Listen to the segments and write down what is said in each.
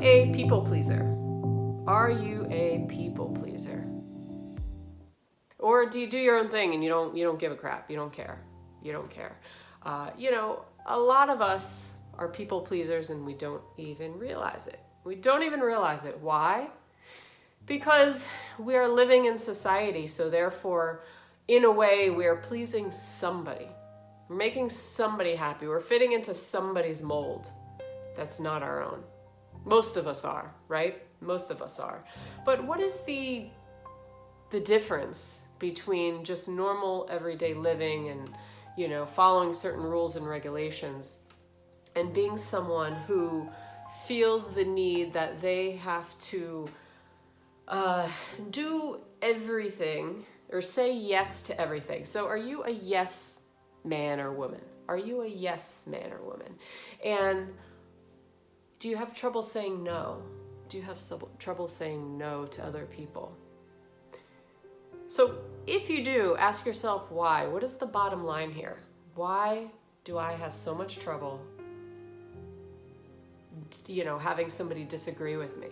a people pleaser? Are you a people pleaser? Or do you do your own thing and you don't give a crap? You don't care. You don't care. A lot of us are people pleasers and we don't even realize it. We don't even realize it. Why? Because we are living in society, so therefore, in a way, we are pleasing somebody. We're making somebody happy. We're fitting into somebody's mold that's not our own. Most of us are, right? Most of us are. But what is the difference between just normal everyday living and, following certain rules and regulations and being someone who feels the need that they have to do everything or say yes to everything? So are you a yes man or woman? Are you a yes man or woman? And do you have trouble saying no? Do you have trouble saying no to other people? So if you do, ask yourself why. What is the bottom line here? Why do I have so much trouble, having somebody disagree with me?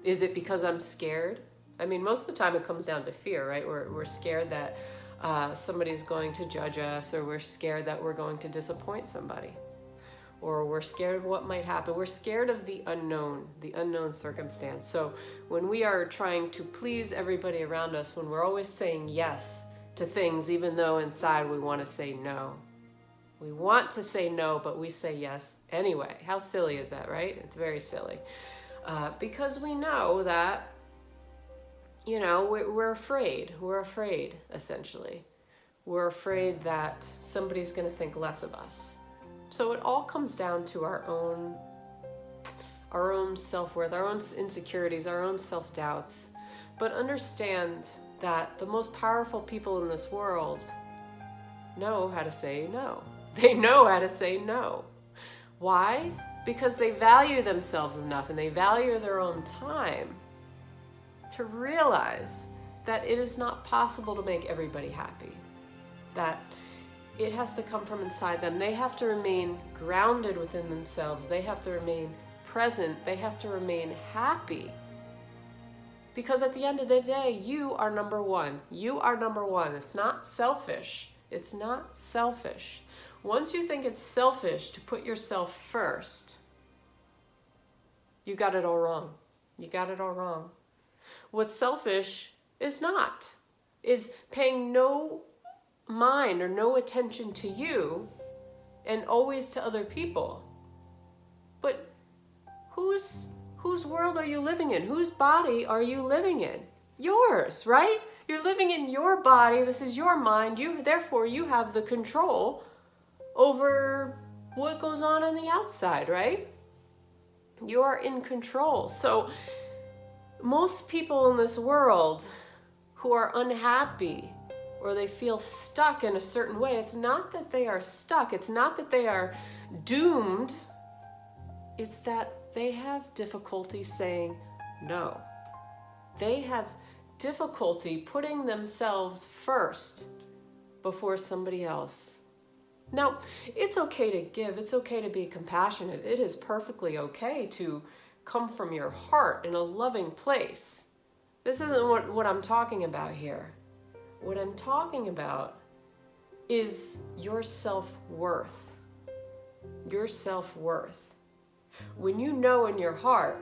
Is it because I'm scared? I mean, most of the time it comes down to fear, right? We're scared that somebody's going to judge us, or we're scared that we're going to disappoint somebody, or we're scared of what might happen. We're scared of the unknown circumstance. So when we are trying to please everybody around us, when we're always saying yes to things, even though inside we want to say no. We want to say no, but we say yes anyway. How silly is that, right? It's very silly. Because we know that, we're afraid. We're afraid, essentially. We're afraid that somebody's going to think less of us. So it all comes down to our own self-worth, our own insecurities, our own self-doubts. But understand that the most powerful people in this world know how to say no. They know how to say no. Why? Because they value themselves enough and they value their own time to realize that it is not possible to make everybody happy. That it has to come from inside them. They have to remain grounded within themselves. They have to remain present. They have to remain happy. Because at the end of the day, you are number one. You are number one. It's not selfish. It's not selfish. Once you think it's selfish to put yourself first, you got it all wrong. You got it all wrong. What's selfish is paying no mind or no attention to you and always to other people. But whose world are you living in? Whose body are you living in? Yours, right? You're living in your body. This is your mind. Therefore you have the control over what goes on the outside, right? You are in control. So most people in this world who are unhappy or they feel stuck in a certain way, it's not that they are stuck. It's not that they are doomed. It's that they have difficulty saying no. They have difficulty putting themselves first before somebody else. Now, it's okay to give. It's okay to be compassionate. It is perfectly okay to come from your heart in a loving place. This isn't what I'm talking about here. What I'm talking about is your self-worth. Your self-worth. When you know in your heart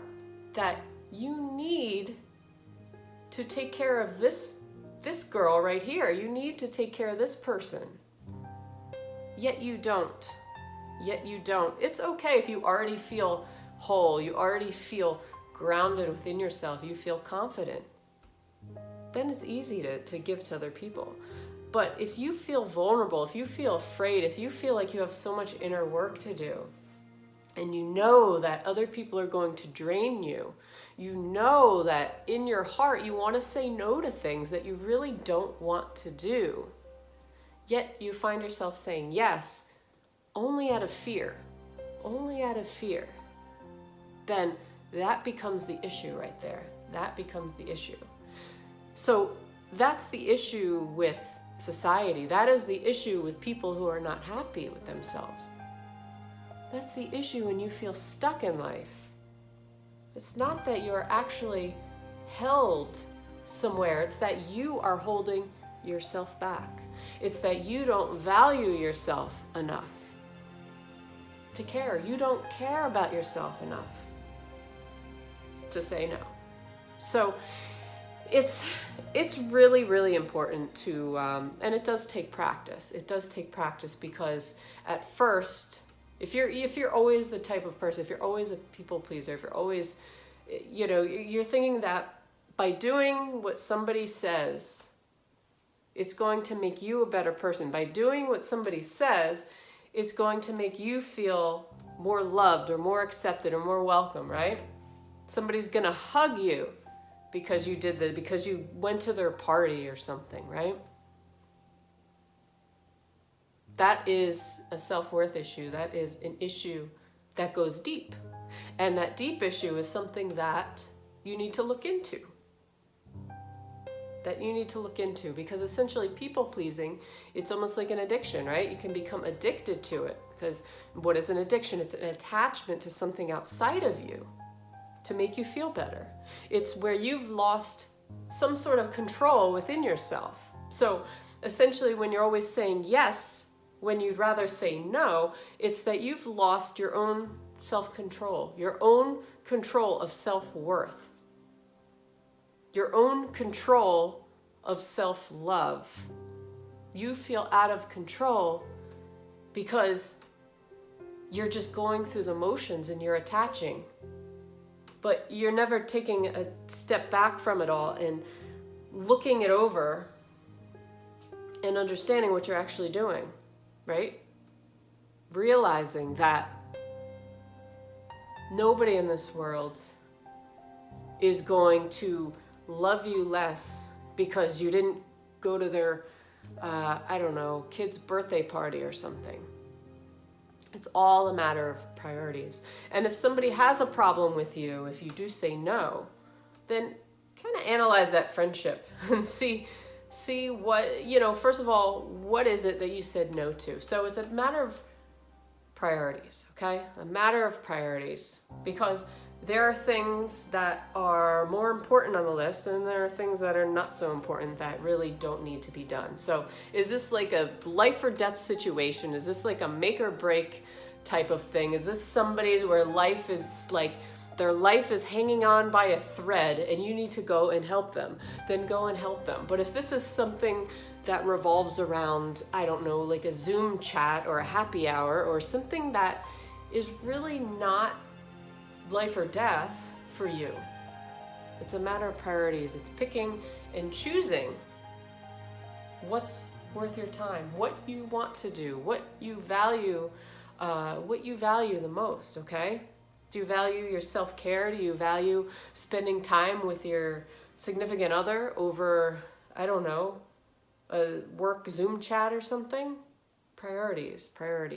that you need to take care of this girl right here, you need to take care of this person, yet you don't. It's okay if you already feel whole, you already feel grounded within yourself, you feel confident. Then it's easy to give to other people. But if you feel vulnerable, if you feel afraid, if you feel like you have so much inner work to do, and you know that other people are going to drain you, you know that in your heart you want to say no to things that you really don't want to do, yet you find yourself saying yes only out of fear, then that becomes the issue right there. That becomes the issue. So that's the issue with society. That is the issue with people who are not happy with themselves. That's the issue when you feel stuck in life. It's not that you're actually held somewhere. It's that you are holding yourself back. It's that you don't value yourself enough to care. You don't care about yourself enough to say no. So it's really, really important to, and it does take practice. It does take practice because at first, if you're always the type of person, if you're always a people pleaser, if you're always, you're thinking that by doing what somebody says, it's going to make you a better person. By doing what somebody says, it's going to make you feel more loved or more accepted or more welcome, right? Somebody's gonna hug you because because you went to their party or something, right? That is a self-worth issue. That is an issue that goes deep. And that deep issue is something that you need to look into. Because essentially people pleasing, it's almost like an addiction, right? You can become addicted to it because what is an addiction? It's an attachment to something outside of you to make you feel better. It's where you've lost some sort of control within yourself. So essentially when you're always saying yes, when you'd rather say no, it's that you've lost your own self-control, your own control of self-worth, your own control of self-love. You feel out of control because you're just going through the motions and you're attaching, but you're never taking a step back from it all and looking it over and understanding what you're actually doing, right? Realizing that nobody in this world is going to love you less because you didn't go to their, kid's birthday party or something. It's all a matter of priorities. And if somebody has a problem with you, if you do say no, then kind of analyze that friendship and see what, first of all, what is it that you said no to? So it's a matter of priorities, okay? A matter of priorities, because there are things that are more important on the list and there are things that are not so important that really don't need to be done. So is this like a life or death situation? Is this like a make or break type of thing? Is this somebody's where life is like, their life is hanging on by a thread and you need to go and help them? Then go and help them. But if this is something that revolves around, like a Zoom chat or a happy hour or something that is really not life or death for you, it's a matter of priorities. It's picking and choosing what's worth your time, what you want to do, what you value the most, okay? Do you value your self-care? Do you value spending time with your significant other over, a work Zoom chat or something? Priorities.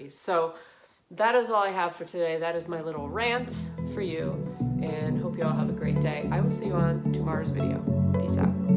So that is all I have for today. That is my little rant for you, and hope you all have a great day. I will see you on tomorrow's video. Peace out.